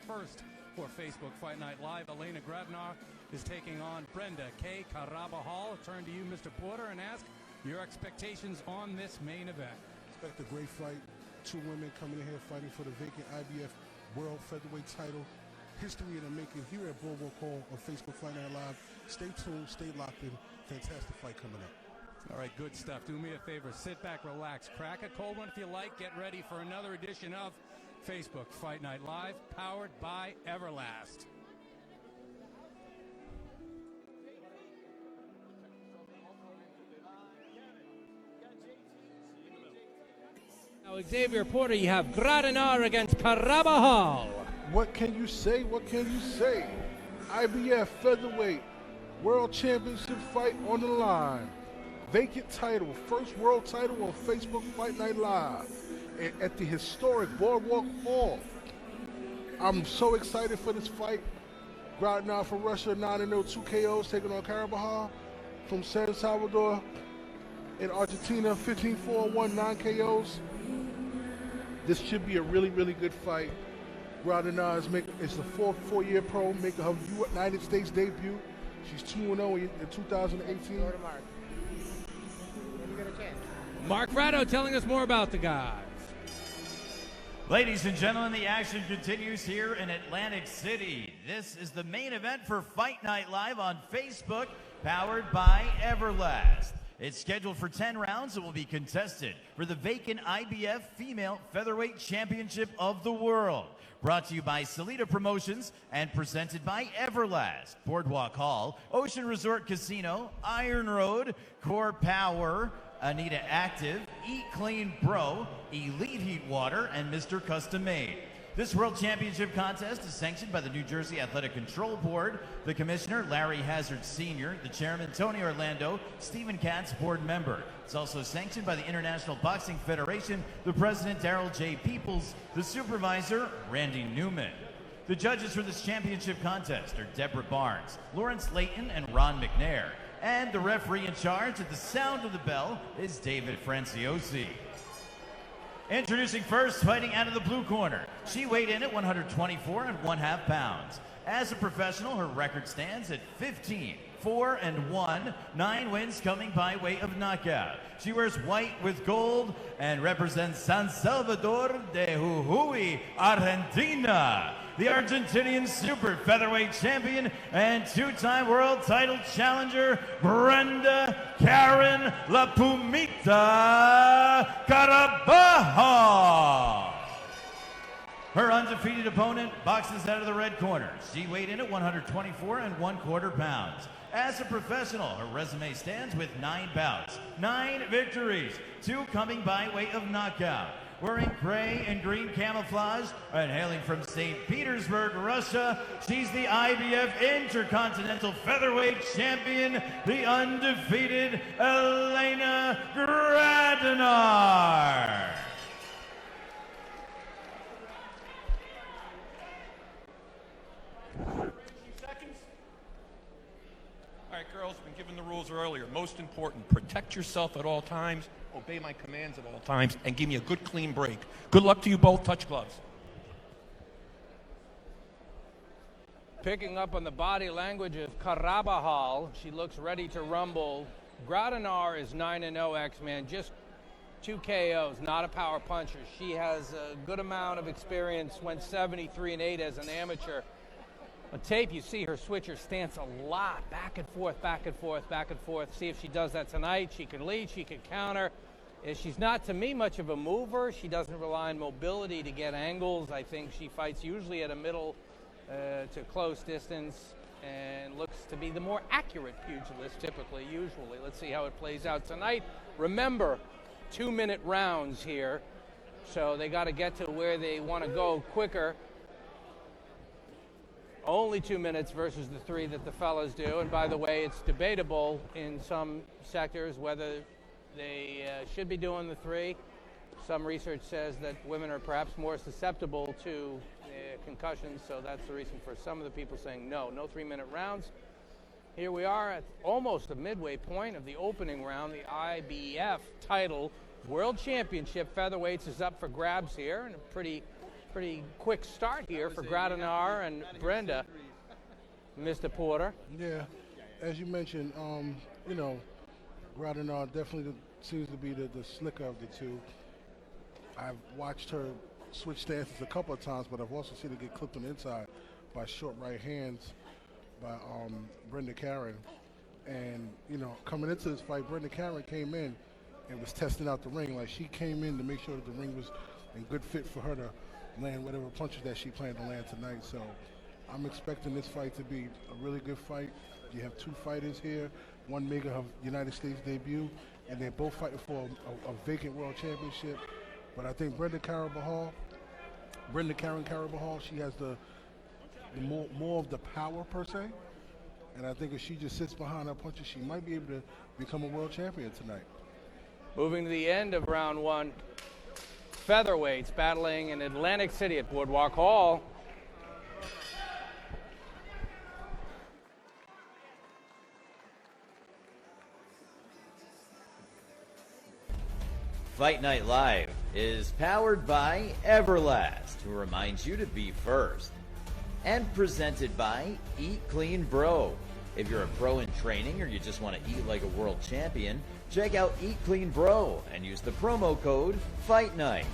first for Facebook Fight Night Live. Elena Gradinar is taking on Brenda Carabajal. Turn to you, Mr. Porter, and ask your expectations on this main event. Expect a great fight. Two women coming in here fighting for the vacant IBF World Featherweight title. History in the making here at Boardwalk Hall on Facebook Fight Night Live. Stay tuned, stay locked in. Fantastic fight coming up. All right, good stuff. Do me a favor. Sit back, relax, crack a cold one if you like. Get ready for another edition of Facebook Fight Night Live, powered by Everlast. Now, Xavier Porter, you have Gradinar against Carabajal. What can you say? What can you say? IBF Featherweight World Championship fight on the line. Vacant title, first world title on Facebook Fight Night Live at the historic Boardwalk Hall. I'm so excited for this fight. Gradinar from Russia, 9-0, 2 KOs, taking on Carabajal from San Salvador in Argentina, 15-4-1, 9 KOs. This should be a really, really good fight. Gradinar is the four-year pro, making her United States debut. She's 2-0 in 2018. Go to Mark. You get a chance. Mark Ratto telling us more about the guys. Ladies and gentlemen, the action continues here in Atlantic City. This is the main event for Fight Night Live on Facebook, powered by Everlast. It's scheduled for 10 rounds and will be contested for the vacant IBF Female Featherweight Championship of the World. Brought to you by Salida Promotions and presented by Everlast, Boardwalk Hall, Ocean Resort Casino, Iron Road, Core Power, Anita Active, Eat Clean Bro, Elite Heat Water, and Mr. Custom Made. This World Championship contest is sanctioned by the New Jersey Athletic Control Board, the Commissioner, Larry Hazard Sr., the Chairman, Tony Orlando, Stephen Katz, Board Member. It's also sanctioned by the International Boxing Federation, the President, Darrell J. Peoples, the Supervisor, Randy Newman. The judges for this championship contest are Deborah Barnes, Lawrence Layton, and Ron McNair. And the referee in charge at the sound of the bell is David Franciosi. Introducing first, fighting out of the blue corner. She weighed in at 124½ pounds. As a professional, her record stands at 15-4-1, 9 wins coming by way of knockout. She wears white with gold and represents San Salvador de Jujuy, Argentina. The Argentinian super featherweight champion and two-time world title challenger, Brenda Karen La Pumita Carabajal. Her undefeated opponent boxes out of the red corner. She weighed in at 124¼ pounds. As a professional, her resume stands with 9 bouts, 9 victories, 2 coming by way of knockout. Wearing gray and green camouflage and hailing from St. Petersburg, Russia, she's the IBF Intercontinental Featherweight Champion, the undefeated Elena Gradinar. All right, girls, been given the rules earlier. Most important, protect yourself at all times, obey my commands at all times, and give me a good, clean break. Good luck to you both. Touch gloves. Picking up on the body language of Carabajal, she looks ready to rumble. Gradinar is 9-0 X-Man, just 2 KOs, not a power puncher. She has a good amount of experience, went 73-8 as an amateur. On tape, you see her switch her stance a lot, back and forth, back and forth, back and forth. See if she does that tonight. She can lead, she can counter. She's not, to me, much of a mover. She doesn't rely on mobility to get angles. I think she fights usually at a middle to close distance and looks to be the more accurate pugilist, typically, usually. Let's see how it plays out tonight. Remember, 2-minute rounds here, so they got to get to where they want to go quicker. Only 2 minutes versus the 3 that the fellas do. And by the way, it's debatable in some sectors whether they should be doing the 3. Some research says that women are perhaps more susceptible to concussions, so that's the reason for some of the people saying no 3-minute rounds. Here we are at almost the midway point of the opening round. The IBF title World Championship featherweights is up for grabs here, and a pretty Pretty quick start here for Gradinar and Brenda, Mr. Porter. Yeah, as you mentioned, you know, Gradinar definitely seems to be the slicker of the two. I've watched her switch stances a couple of times, but I've also seen her get clipped on the inside by short right hands by Brenda Karen. And, you know, coming into this fight, Brenda Karen came in and was testing out the ring. Like, she came in to make sure that the ring was in good fit for her to land whatever punches that she planned to land tonight. So I'm expecting this fight to be a really good fight. You have two fighters here, one making her United States debut, and they're both fighting for a vacant world championship. But I think Brenda Karen Carabajal, she has the more of the power per se. And I think if she just sits behind her punches, she might be able to become a world champion tonight. Moving to the end of round one, featherweights battling in Atlantic City at Boardwalk Hall. Fight Night Live is powered by Everlast, who reminds you to be first. And presented by Eat Clean Bro. If you're a pro in training or you just want to eat like a world champion, check out Eat Clean Bro and use the promo code Fight Night.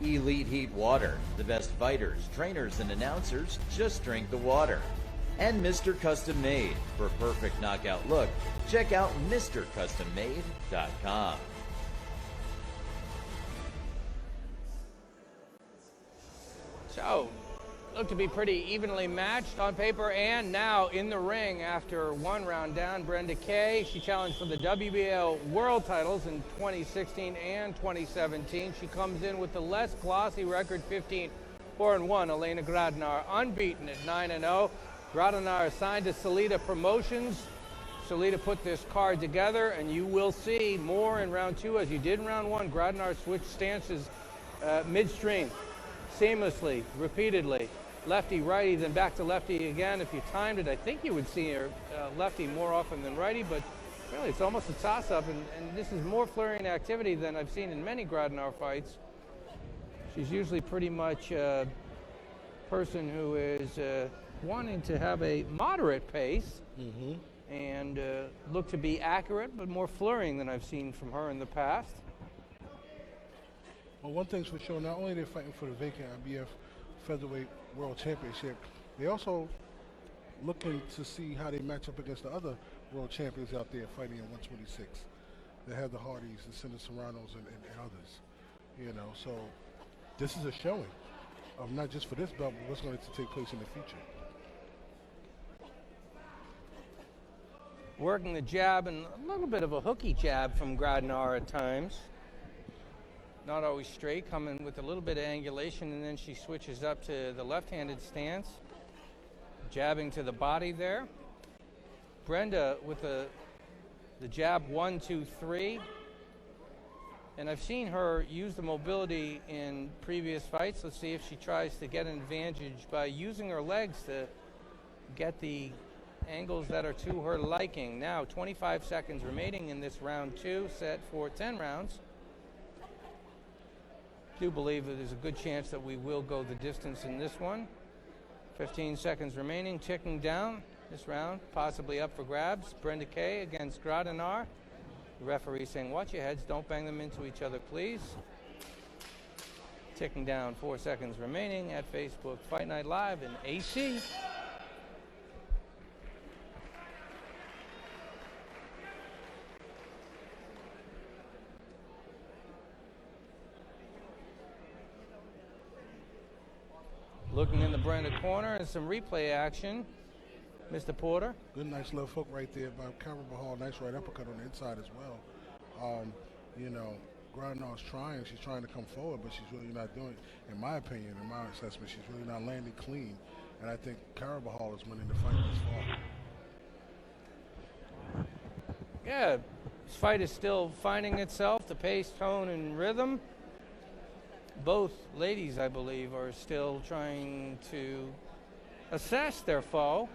Elite Heat Water. The best fighters, trainers, and announcers just drink the water. And Mr. Custom Made. For a perfect knockout look, check out MrCustomMade.com. So, looked to be pretty evenly matched on paper and now in the ring after one round down. Brenda Kay, she challenged for the WBO world titles in 2016 and 2017. She comes in with the less glossy record, 15-4-1. Elena Gradinar unbeaten at 9-0. Gradinar assigned to Salida Promotions. Salida put this card together, and you will see more in round two as you did in round one. Gradinar switched stances midstream, seamlessly, repeatedly. Lefty, righty, then back to lefty again. If you timed it, I think you would see her lefty more often than righty, but really it's almost a toss-up, and this is more flurrying activity than I've seen in many Gradinar fights. She's usually pretty much a person who is wanting to have a moderate pace and look to be accurate, but more flurrying than I've seen from her in the past. Well, one thing's for sure, not only they're fighting for the vacant IBF Featherweight World Championship, they also looking to see how they match up against the other world champions out there fighting in 126. They have the Hardys, the Cinder Serranos, and others. You know, so this is a showing of not just for this belt, but what's going to take place in the future. Working the jab and a little bit of a hooky jab from Gradinar at times. Not always straight, coming with a little bit of angulation, and then she switches up to the left-handed stance, jabbing to the body there. Brenda with the jab 1, 2, 3. And I've seen her use the mobility in previous fights. Let's see if she tries to get an advantage by using her legs to get the angles that are to her liking. Now, 25 seconds remaining in this round two, set for 10 rounds. I do believe that there's a good chance that we will go the distance in this one. 15 seconds remaining, ticking down this round, possibly up for grabs. Brenda Kay against Gradinar. The referee saying, watch your heads, don't bang them into each other, please. Ticking down, 4 seconds remaining at Facebook Fight Night Live in AC. Looking in the Brenda corner and some replay action. Mr. Porter. Good, nice left hook right there by Carabajal. Nice right uppercut on the inside as well. You know, Gradinar's trying. She's trying to come forward, but she's really not doing it. In my opinion, in my assessment, she's really not landing clean. And I think Carabajal is winning the fight this far. Yeah, this fight is still finding itself, the pace, tone, and rhythm. Both ladies, I believe, are still trying to assess their foe,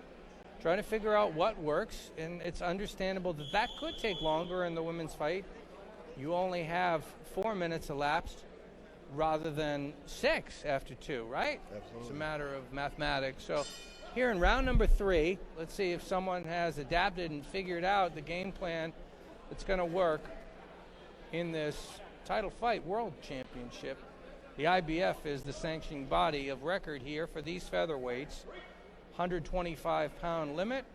trying to figure out what works, and it's understandable that that could take longer in the women's fight. You only have 4 minutes elapsed rather than 6 after 2, right? Absolutely. It's a matter of mathematics. So here in round number 3, let's see if someone has adapted and figured out the game plan that's going to work in this title fight world championship. The IBF is the sanctioning body of record here for these featherweights. 125-pound limit.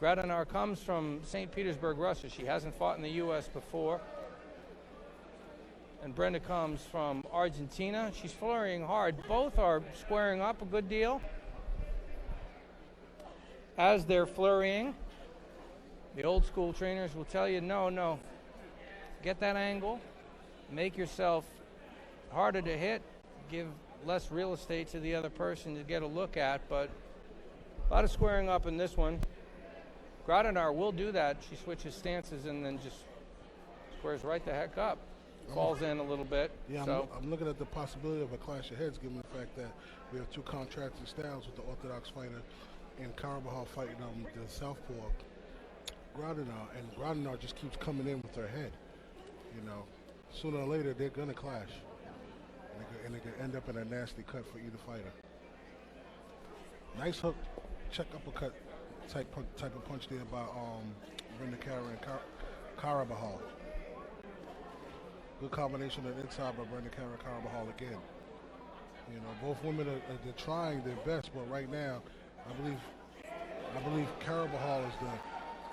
Gradinar comes from St. Petersburg, Russia. She hasn't fought in the U.S. before. And Brenda comes from Argentina. She's flurrying hard. Both are squaring up a good deal. As they're flurrying, the old school trainers will tell you, no, get that angle, make yourself harder to hit, give less real estate to the other person to get a look at, but a lot of squaring up in this one. Gradinar will do that. She switches stances and then just squares right the heck up. Falls in a little bit. Yeah, so. I'm looking at the possibility of a clash of heads, given the fact that we have two contrasting styles with the orthodox fighter and Carabajal fighting the southpaw Gradinar, and Gradinar just keeps coming in with her head. You know, sooner or later they're gonna clash, and it could end up in a nasty cut for either fighter. Nice hook, check uppercut type of punch there by Brenda Carabajal. Good combination of inside by Brenda Carabajal again. You know, both women they're trying their best, but right now, I believe Carabajal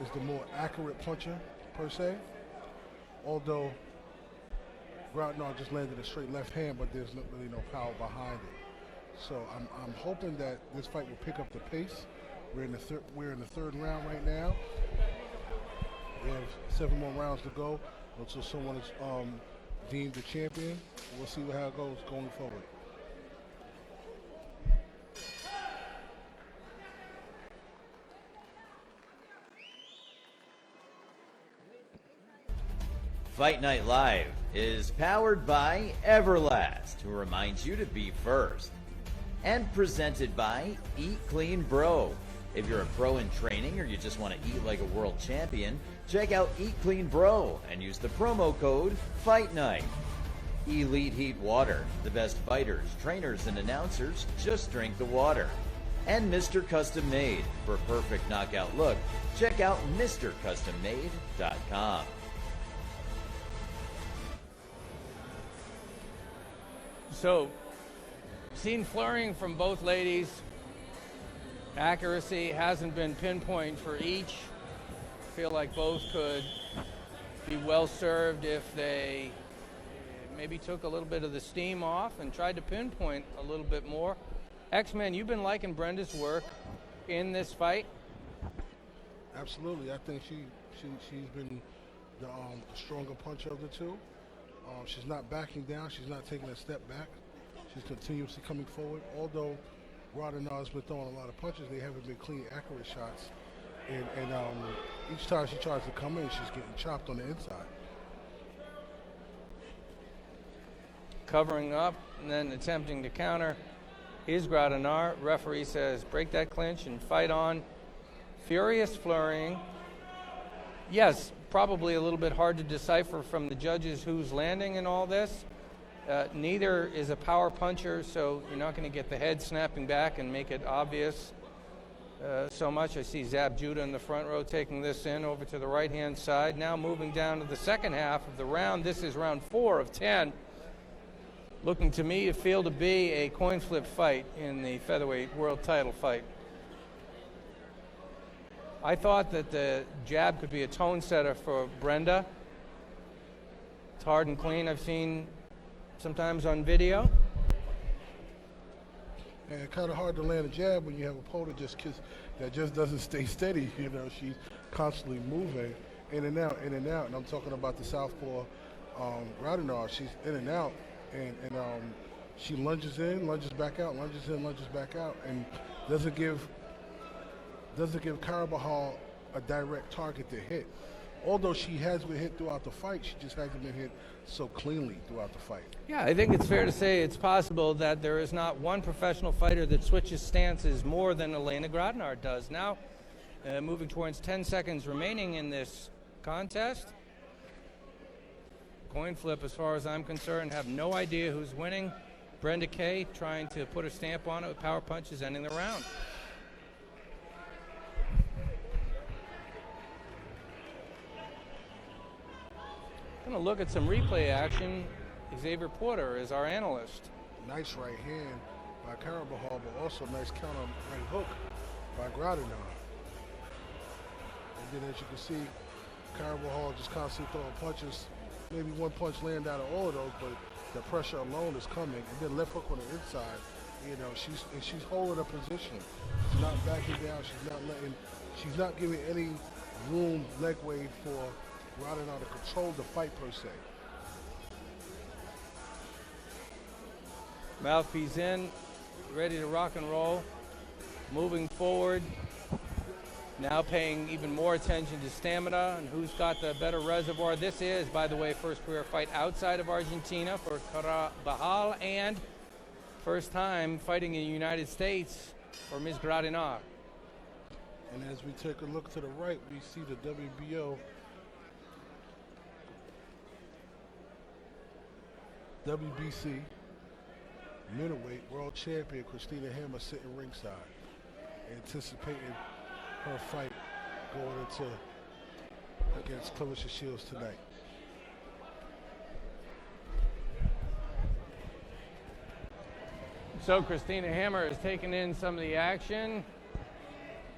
is the more accurate puncher per se. Although Gradinar just landed a straight left hand, but there's really no power behind it. So I'm hoping that this fight will pick up the pace. We're in the third round right now. We have 7 more rounds to go until someone is deemed the champion. We'll see how it goes going forward. Fight Night Live is powered by Everlast, who reminds you to be first. And presented by Eat Clean Bro. If you're a pro in training or you just want to eat like a world champion, check out Eat Clean Bro and use the promo code Fight Night. Elite Heat Water. The best fighters, trainers, and announcers just drink the water. And Mr. Custom Made. For a perfect knockout look, check out MrCustomMade.com. So, seen flurrying from both ladies. Accuracy hasn't been pinpoint for each. Feel like both could be well served if they maybe took a little bit of the steam off and tried to pinpoint a little bit more. X-Men, you've been liking Brenda's work in this fight? Absolutely. I think she's been the stronger puncher of the two. She's not backing down. She's not taking a step back. She's continuously coming forward. Although Gradinar has been throwing a lot of punches, they haven't been clean, accurate shots. And each time she tries to come in, she's getting chopped on the inside. Covering up and then attempting to counter is Gradinar. Referee says break that clinch and fight on. Furious flurrying. Yes, probably a little bit hard to decipher from the judges who's landing in all this. Neither is a power puncher, so you're not going to get the head snapping back and make it obvious so much. I see Zab Judah in the front row taking this in over to the right-hand side. Now moving down to the second half of the round. This is round 4 of 10. Looking to me to feel to be a coin flip fight in the featherweight world title fight. I thought that the jab could be a tone setter for Brenda. It's hard and clean. I've seen sometimes on video. And it's kind of hard to land a jab when you have a opponent that just doesn't stay steady. You know, she's constantly moving in and out, in and out. And I'm talking about the southpaw Gradinar. She's in and out, and she lunges in, lunges back out, lunges in, lunges back out, and doesn't give Carabajal a direct target to hit. Although she has been hit throughout the fight, she just hasn't been hit so cleanly throughout the fight. Yeah, I think it's fair to say it's possible that there is not one professional fighter that switches stances more than Elena Gradinar does. Now, moving towards 10 seconds remaining in this contest. coin flip as far as I'm concerned. Have no idea who's winning. Brenda K trying to put her stamp on it with power punches, ending the round. Going to look at some replay action. Xavier Porter is our analyst. Nice right hand by Carabajal, but also nice counter right hook by Gradinar. And then as you can see, Carabajal just constantly throwing punches. Maybe one punch land out of all of those, but the pressure alone is coming. And then left hook on the inside. You know, she's holding her position. She's not backing down. She's not giving any room, leg way for Gradinar to control the fight per se. Mouthpiece in, ready to rock and roll. Moving forward. Now paying even more attention to stamina and who's got the better reservoir. This is, by the way, first career fight outside of Argentina for Carabajal, and first time fighting in the United States for Ms. Gradinar. And as we take a look to the right, we see the WBC middleweight world champion Christina Hammer sitting ringside, anticipating her fight going against Clarissa Shields tonight. So Christina Hammer is taking in some of the action.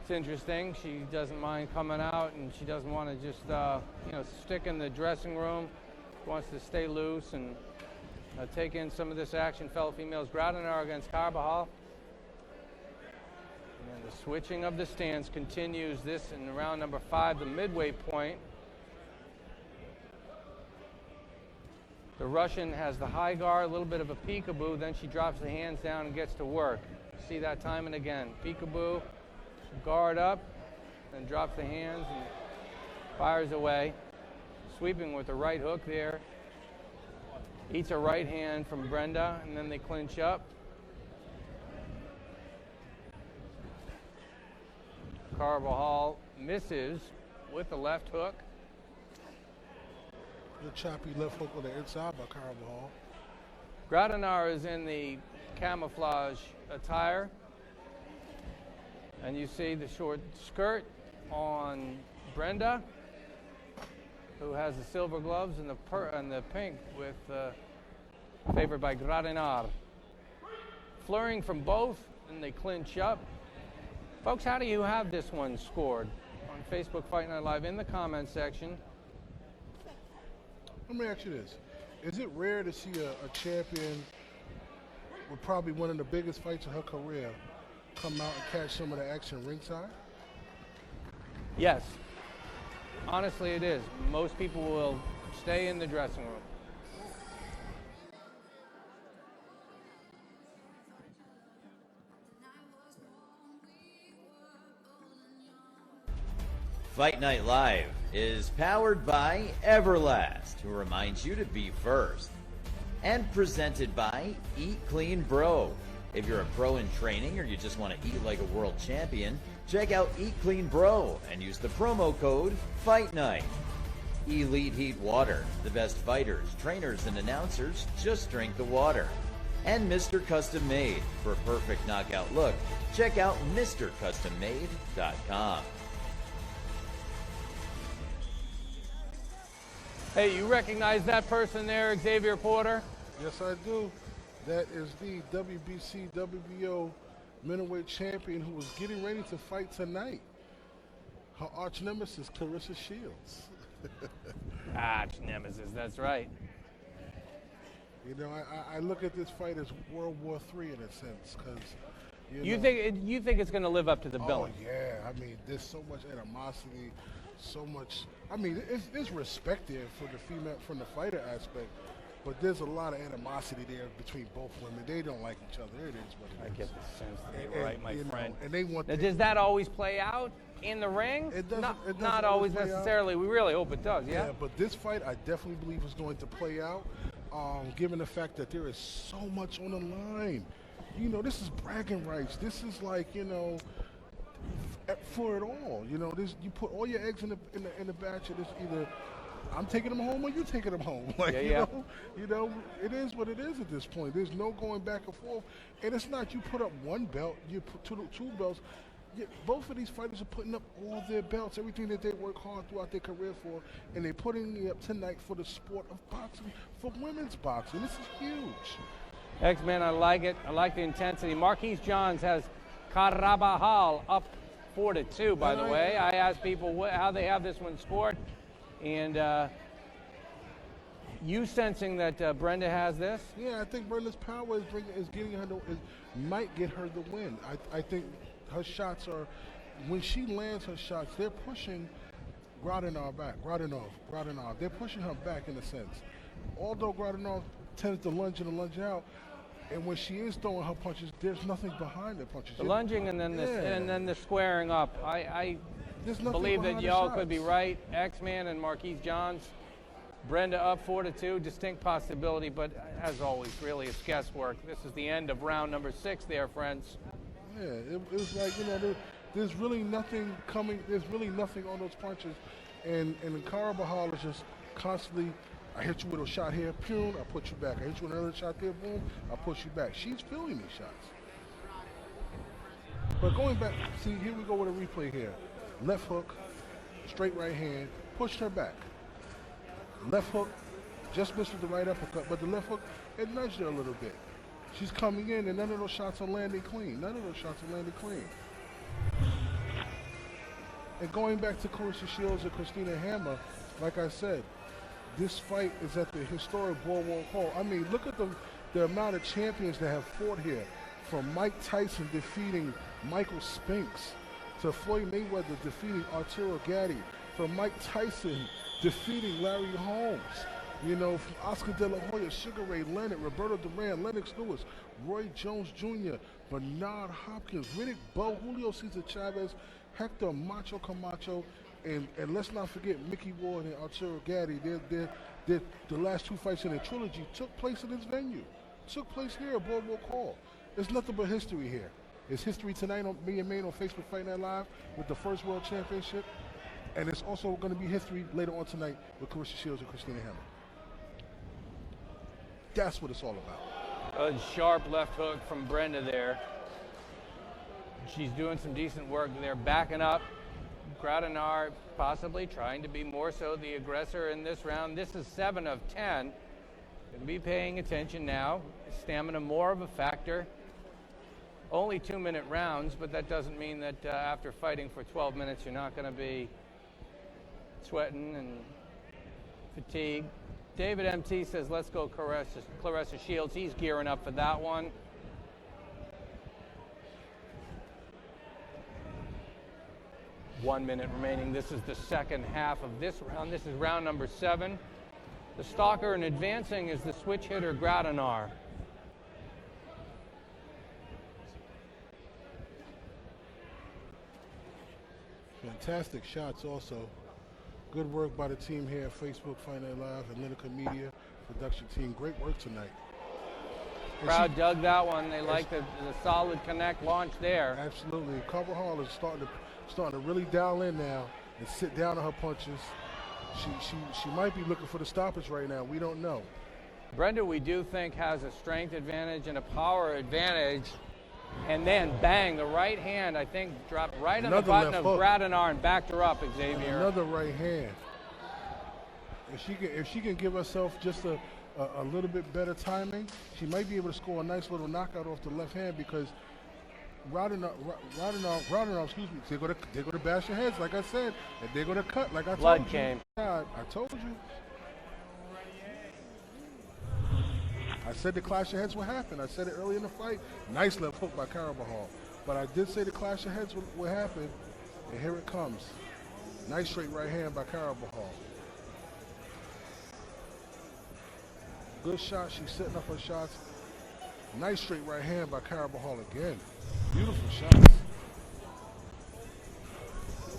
It's interesting. She doesn't mind coming out, and she doesn't want to just stick in the dressing room. She wants to stay loose and take in some of this action. Fellow females, Gradinar against Carabajal. And the switching of the stance continues. This in round number 5, the midway point. The Russian has the high guard, a little bit of a peekaboo, then she drops the hands down and gets to work. See that time and again. Peekaboo, guard up, then drops the hands and fires away. Sweeping with the right hook there. Eats a right hand from Brenda, and then they clinch up. Carabajal misses with the left hook. The choppy left hook on the inside by Carabajal. Gradinar is in the camouflage attire. And you see the short skirt on Brenda, who has the silver gloves and the pink with favored by Gradinar. Flurrying from both, and they clinch up. Folks, how do you have this one scored? On Facebook Fight Night Live in the comments section. Let me ask you this. Is it rare to see a champion with probably one of the biggest fights of her career come out and catch some of the action ringside? Yes. Honestly, it is. Most people will stay in the dressing room. Fight Night Live is powered by Everlast, who reminds you to be first. And presented by Eat Clean Bro. If you're a pro in training or you just want to eat like a world champion, check out Eat Clean Bro and use the promo code Fight Night. Elite Heat Water. The best fighters, trainers, and announcers just drink the water. And Mr. Custom Made. For a perfect knockout look, check out MrCustomMade.com. Hey, you recognize that person there, Xavier Porter? Yes, I do. That is the WBC WBO middleweight champion who was getting ready to fight tonight. Her arch nemesis, Clarissa Shields. Arch nemesis, that's right. You know, I look at this fight as World War III in a sense, because you think it's going to live up to the billing? Oh yeah, I mean, there's so much animosity, so much. I mean, it's respect there for the female from the fighter aspect, but there's a lot of animosity there between both women. They don't like each other. It is what it is. I get the sense that you're right, my friend. And they want. Now, does that always play out in the ring? It doesn't. Not always necessarily. We really hope it does. Yeah. Yeah, but this fight, I definitely believe is going to play out, given the fact that there is so much on the line. You know, this is bragging rights. This is like, you know, for it all. You know, this, you put all your eggs in the basket. It's either I'm taking them home or you taking them home. Like, you know, it is what it is at this point. There's no going back and forth. And it's not you put up one belt, you put two belts. Both of these fighters are putting up all their belts, everything that they work hard throughout their career for, and they're putting it up tonight for the sport of boxing, for women's boxing. This is huge. X-Men, I like it. I like the intensity. Marquise Johns has Carabajal up 4-2, by the way. I asked people how they have this one scored, and you sensing that Brenda has this? Yeah, I think Brenda's power is getting her might get her the win. I think her shots are, when she lands her shots, they're pushing Gradinar back. Gradinar. They're pushing her back in a sense. Although Gradinar tends to lunge in and lunge out, and when she is throwing her punches, there's nothing behind the punches. The lunging and then the squaring up. I believe that y'all could be right. X-Man and Marquise Johns. Brenda up 4-2, distinct possibility, but as always, really it's guesswork. This is the end of round number 6 there, friends. Yeah, it was like, you know, there's really nothing coming. There's really nothing on those punches, and Carabajal is just constantly. I hit you with a shot here, boom, I put you back. I hit you with another shot there, boom, I push you back. She's feeling these shots. But going back, see, here we go with a replay here. Left hook, straight right hand, pushed her back. Left hook, just missed with the right uppercut, but the left hook, it nudged her a little bit. She's coming in, and none of those shots are landing clean. And going back to Clarissa Shields and Christina Hammer, like I said, this fight is at the historic Boardwalk Hall. I mean, look at the amount of champions that have fought here, from Mike Tyson defeating Michael Spinks, to Floyd Mayweather defeating Arturo Gatti, from Mike Tyson defeating Larry Holmes, you know, from Oscar De La Hoya, Sugar Ray Leonard, Roberto Duran, Lennox Lewis, Roy Jones Jr., Bernard Hopkins, Riddick Bowe, Julio Cesar Chavez, Hector Macho Camacho, and let's not forget Mickey Ward and Arturo Gatti. The last 2 fights in the trilogy took place in this venue. Took place here at Boardwalk Hall. There's nothing but history here. It's history tonight being made on Facebook Fight Night Live with the first World Championship. And it's also going to be history later on tonight with Clarissa Shields and Christina Hammer. That's what it's all about. A sharp left hook from Brenda there. She's doing some decent work there, backing up. Gradinar possibly trying to be more so the aggressor in this round. This is 7 of 10. Going to be paying attention now. Stamina more of a factor. Only 2-minute rounds, but that doesn't mean that after fighting for 12 minutes you're not going to be sweating and fatigued. David MT says, let's go Clarissa Shields. He's gearing up for that one. One minute remaining. This is the second half of this round. This is round number 7. The stalker and advancing is the switch hitter Gradinar. Fantastic shots also. Good work by the team here at Facebook Fight Night Live and Lineker Media production team. Great work tonight. Crowd dug that one. They like the solid connect launch there. Absolutely. Carvajal is starting to really dial in now and sit down on her punches. She might be looking for the stoppage right now. We don't know. Brenda, we do think, has a strength advantage and a power advantage. And then, bang, the right hand, I think, dropped right on the button of Gradinar and backed her up, Xavier. Another right hand. If she can give herself just a little bit better timing, she might be able to score a nice little knockout off the left hand, because Gradinar, excuse me, they're going to bash your heads, like I said, and they're going to cut, like I told Blood you. came. I told you. I said the clash of heads would happen. I said it early in the fight. Nice left hook by Carabajal. But I did say the clash of heads would happen, and here it comes. Nice straight right hand by Carabajal. Good shot. She's setting up her shots. Nice straight right hand by Carabajal again. Beautiful shots.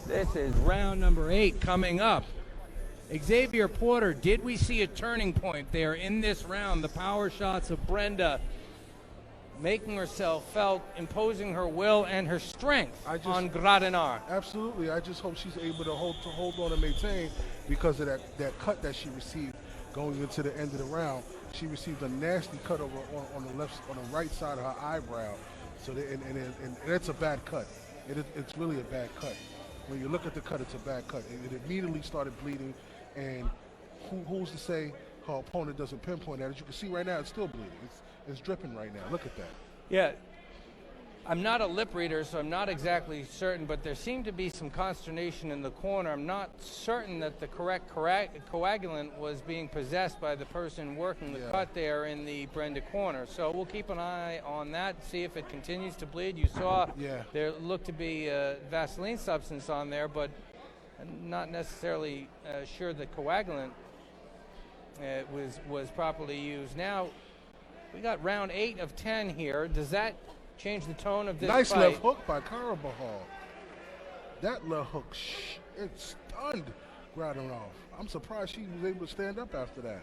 This is round number 8 coming up. Xavier Porter, did we see a turning point there in this round? The power shots of Brenda making herself felt, imposing her will and her strength on Gradinar. Absolutely. I just hope she's able to hold on and maintain, because of that cut that she received going into the end of the round. She received a nasty cut over on the right side of her eyebrow. So and it's a bad cut. It's really a bad cut. When you look at the cut, it's a bad cut. It immediately started bleeding, and who's to say her opponent doesn't pinpoint that? As you can see right now, it's still bleeding. It's dripping right now. Look at that. Yeah. I'm not a lip reader, so I'm not exactly certain, but there seemed to be some consternation in the corner. I'm not certain that the correct coagulant was being possessed by the person working the cut there in the Brenda corner. So we'll keep an eye on that, see if it continues to bleed. You saw there looked to be Vaseline substance on there, but I'm not necessarily sure the coagulant was properly used. Now, we got round 8 of 10 here. Does that change the tone of this nice fight? Left hook by Carabajal. That left hook, it stunned Gradinar. I'm surprised she was able to stand up after that.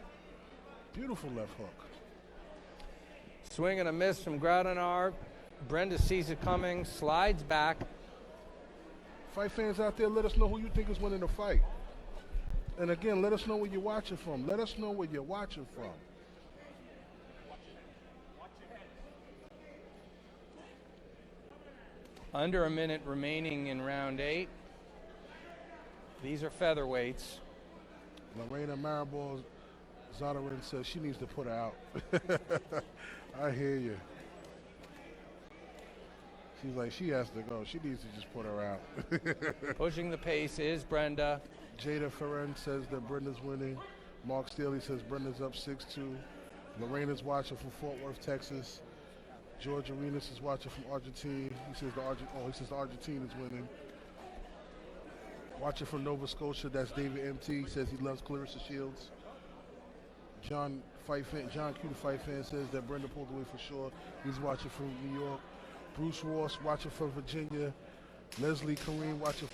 Beautiful left hook. Swing and a miss from Gradinar. Brenda sees it coming, slides back. Fight fans out there, let us know who you think is winning the fight. And again, let us know where you're watching from. Let us know where you're watching from. Under a minute remaining in round 8. These are featherweights. Elena Maribel Zodarin says she needs to put her out. I hear you. She's like, she has to go. She needs to just put her out. Pushing the pace is Brenda. Jada Ferren says that Brenda's winning. Mark Staley says Brenda's up 6-2. Lorena's watching from Fort Worth, Texas. George Arenas is watching from Argentina. He says the Argentina is winning. Watching from Nova Scotia, that's David MT. He says he loves Clarissa Shields. John Q, the fight fan, says that Brenda pulled away for sure. He's watching from New York. Bruce Ross watching from Virginia. Leslie Kareem watching.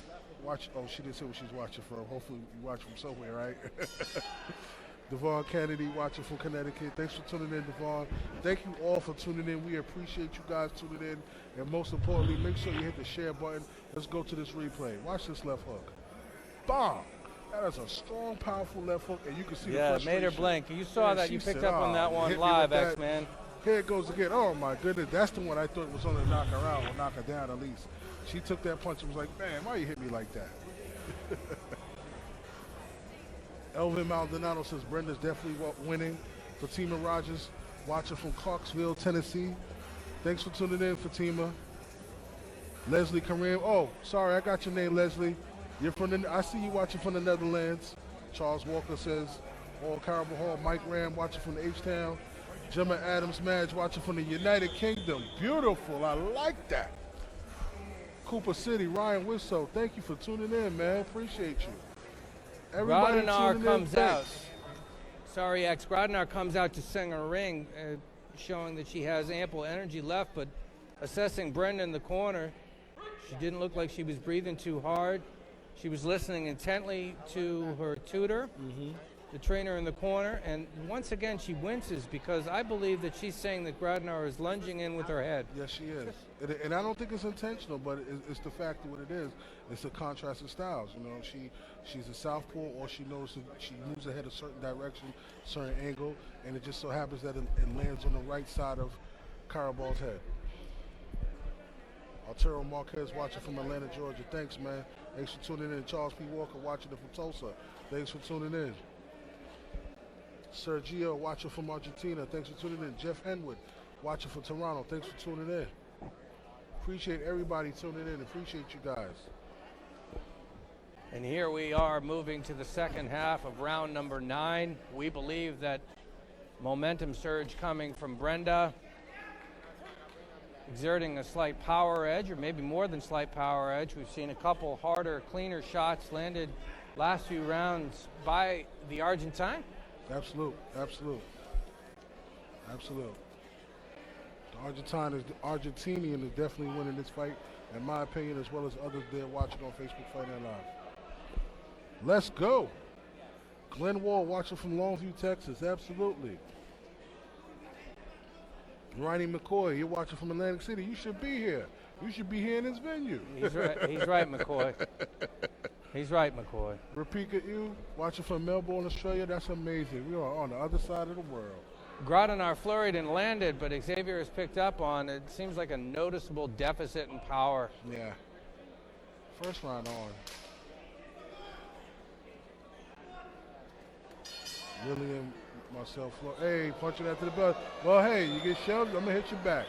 She didn't say what she's watching from. Hopefully you watch from somewhere, right? Devon Kennedy watching from Connecticut. Thanks for tuning in, Devon. Thank you all for tuning in. We appreciate you guys tuning in. And most importantly, make sure you hit the share button. Let's go to this replay. Watch this left hook. Bomb! That is a strong, powerful left hook, and you can see the frustration. Yeah, it made her blink. You saw that. You picked up on that one live, X-Man. Here it goes again. Oh, my goodness. That's the one I thought was going to knock her out or knock her down at least. She took that punch and was like, man, why you hit me like that? Elvin Maldonado says Brenda's definitely winning. Fatima Rogers watching from Clarksville, Tennessee. Thanks for tuning in, Fatima. Leslie Kareem. Oh, sorry, I got your name, Leslie. You're from I see you watching from the Netherlands. Charles Walker says all Carabajal. Mike Ram watching from the H-Town. Gemma Adams Madge watching from the United Kingdom. Beautiful. I like that. Cooper City, Ryan Wisso, thank you for tuning in, man. Appreciate you. Everybody Gradinar comes out. Sorry, X. Gradinar comes out to sing her ring, showing that she has ample energy left, but assessing Brenda in the corner, she didn't look like she was breathing too hard. She was listening intently to her tutor, the trainer in the corner, and once again she winces because I believe that she's saying that Gradinar is lunging in with her head. Yes, she is. And I don't think it's intentional, but it's the fact of what it is. It's a contrast of styles. You know, she's a southpaw, or she knows that she moves her head a certain direction, certain angle, and it just so happens that it lands on the right side of Carabal's head. Arturo Marquez watching from Atlanta, Georgia. Thanks, man. Thanks for tuning in. Charles P. Walker watching it from Tulsa. Thanks for tuning in. Sergio watching from Argentina. Thanks for tuning in. Jeff Henwood watching from Toronto. Thanks for tuning in. Appreciate everybody tuning in. Appreciate you guys. And here we are moving to the second half of round number 9. We believe that momentum surge coming from Brenda, exerting a slight power edge, or maybe more than slight power edge. We've seen a couple harder, cleaner shots landed last few rounds by the Argentine. Absolute. The Argentinian is definitely winning this fight, in my opinion, as well as others there watching on Facebook Fight Night Live. Let's go. Glenn Wall watching from Longview, Texas. Absolutely. Ronnie McCoy, you're watching from Atlantic City. You should be here. You should be here in this venue. He's right, McCoy. He's right, McCoy. Repeat at you, watching from Melbourne, Australia. That's amazing. We are on the other side of the world. Gradinar flurried and landed, but Xavier has picked up on it. Seems like a noticeable deficit in power. Yeah. First round on. William, Marcel Flo. Hey, punching after the bell. Well, hey, you get shoved, I'm going to hit you back.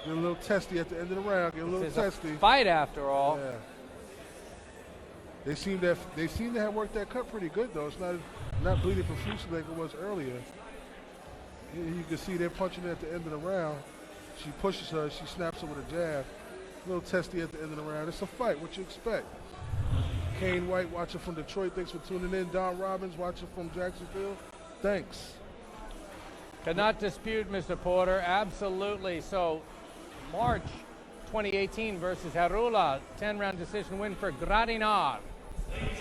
Get a little testy at the end of the round. Get a little testy. Fight after all. Yeah. They seem to have worked that cut pretty good, though. It's not bleeding profusely like it was earlier. You can see they're punching at the end of the round. She pushes her. She snaps her with a jab. A little testy at the end of the round. It's a fight. What you expect? Kane White watching from Detroit. Thanks for tuning in. Don Robbins watching from Jacksonville. Thanks. Cannot dispute, Mr. Porter. Absolutely. So, March 2018 versus Harula. 10-round decision win for Gradinar. Make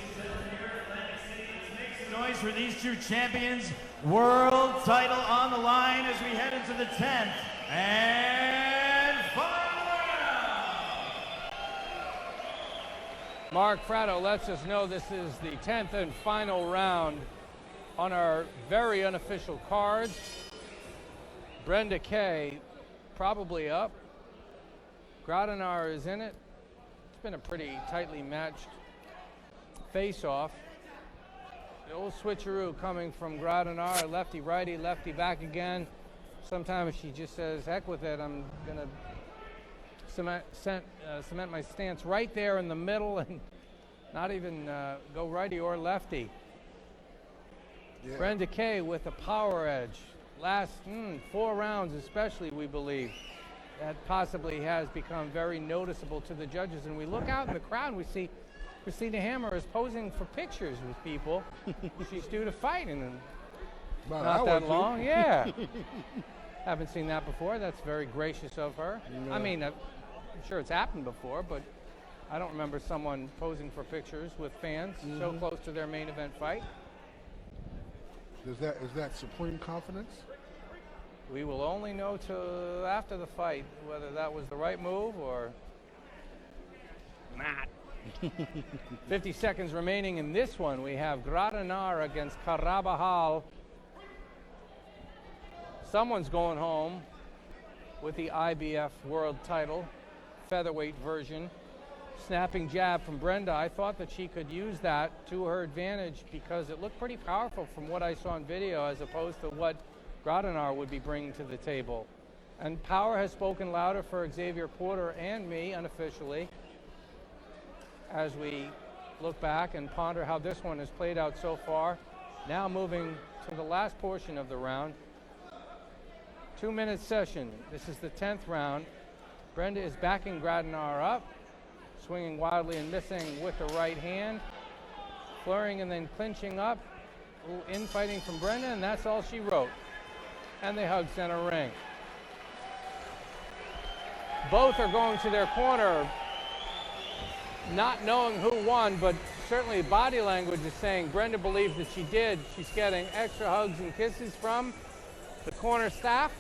some noise for these two champions. World title on the line as we head into the 10th and final round. Mark Fratto lets us know this is the 10th and final round on our very unofficial cards. Brenda K probably up. Gradinar is in it. It's been a pretty tightly matched face-off. The old switcheroo coming from Gradinar, lefty, righty, lefty, back again. Sometimes she just says, heck with it, I'm going to cement my stance right there in the middle and not even go righty or lefty. Yeah. Brenda K with a power edge. Last 4 rounds especially, we believe, that possibly has become very noticeable to the judges. And we look out in the crowd and we see Christina Hammer is posing for pictures with people. She's due to fight in not that long. Yeah. Haven't seen that before. That's very gracious of her. Yeah. I mean, I'm sure it's happened before, but I don't remember someone posing for pictures with fans so close to their main event fight. Is that supreme confidence? We will only know till after the fight whether that was the right move or not. 50 seconds remaining in this one. We have Gradinar against Carabajal. Someone's going home with the IBF world title, featherweight version. Snapping jab from Brenda. I thought that she could use that to her advantage because it looked pretty powerful from what I saw in video as opposed to what Gradinar would be bringing to the table. And power has spoken louder for Xavier Porter and me unofficially as we look back and ponder how this one has played out so far. Now moving to the last portion of the round. 2-minute session. This is the 10th round. Brenda is backing Gradinar up, swinging wildly and missing with the right hand, flurrying and then clinching up. A little infighting from Brenda, and that's all she wrote. And they hug center ring. Both are going to their corner, not knowing who won, but certainly body language is saying Brenda believes that she did. She's getting extra hugs and kisses from the corner staff.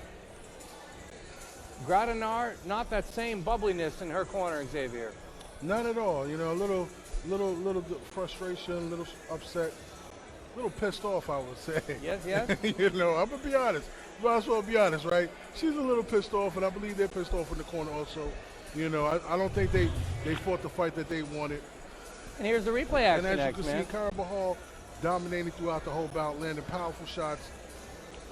Gradinar, not that same bubbliness in her corner, Xavier. Not at all. You know, a little frustration, a little upset, a little pissed off, I would say. Yes, yes. You know, I'm gonna be honest. Might as well be honest, right? She's a little pissed off, and I believe they're pissed off in the corner also. You know, I don't think they fought the fight that they wanted. And here's the replay action. And as you can see, Carabajal dominating throughout the whole bout, landing powerful shots.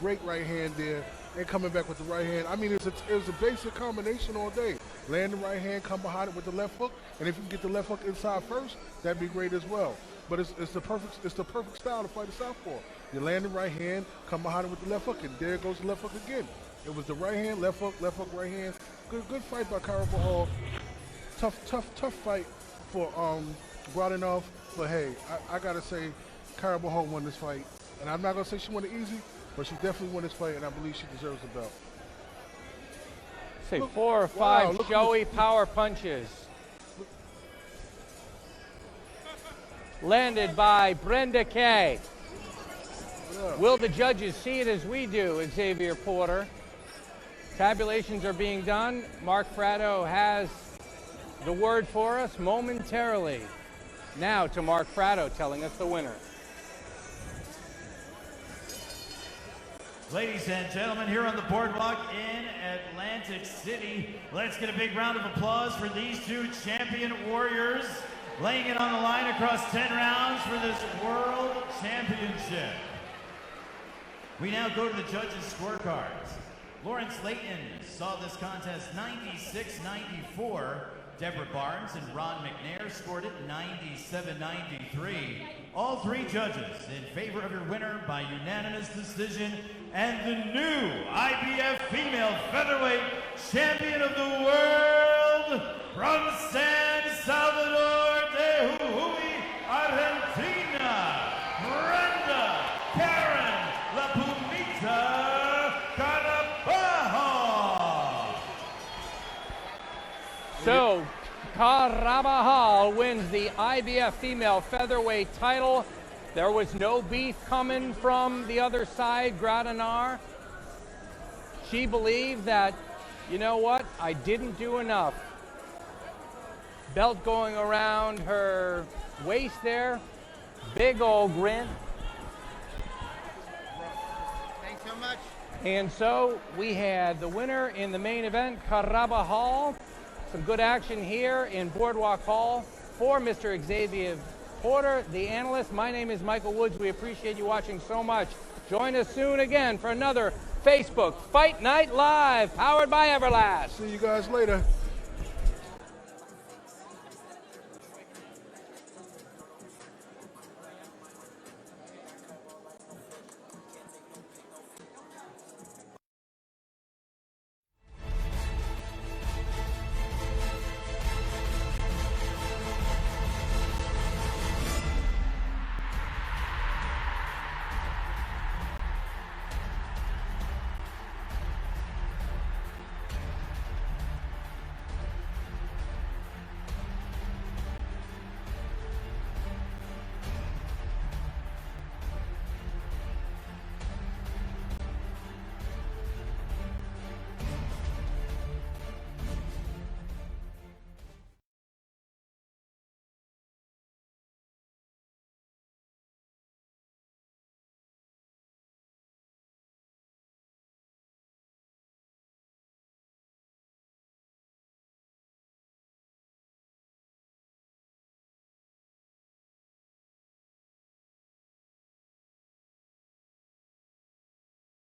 Great right hand there, and coming back with the right hand. I mean, it was a basic combination all day. Land the right hand, come behind it with the left hook, and if you can get the left hook inside first, that'd be great as well. But it's the perfect style to fight a southpaw. You land the right hand, come behind it with the left hook, and there goes the left hook again. It was the right hand, left hook, right hand. Good fight by Carabajal. Tough fight for Gradinar. But hey, I gotta say, Carabajal won this fight, and I'm not gonna say she won it easy, but she definitely won this fight, and I believe she deserves the belt. Say 4 or 5 showy power punches. Landed by Brenda K. Yeah. Will the judges see it as we do, Xavier Porter? Tabulations are being done. Mark Fratto has the word for us momentarily. Now to Mark Fratto telling us the winner. Ladies and gentlemen, here on the boardwalk in Atlantic City, let's get a big round of applause for these two champion warriors laying it on the line across 10 rounds for this World Championship. We now go to the judges' scorecards. Lawrence Layton saw this contest 96-94. Deborah Barnes and Ron McNair scored it 97-93. All three judges in favor of your winner by unanimous decision and the new IBF female featherweight champion of the world from San Salvador de Jujuy, Argentina, Brenda La Pumita Carabajal. So, Carabajal wins the IBF female featherweight title. There was no beef coming from the other side, Gradinar. She believed that, you know what, I didn't do enough. Belt going around her waist there. Big old grin. Thanks so much. And so we had the winner in the main event, Carabajal. Some good action here in Boardwalk Hall for Mr. Xavier Porter, the analyst. My name is Michael Woods. We appreciate you watching so much. Join us soon again for another Facebook Fight Night Live, powered by Everlast. See you guys later.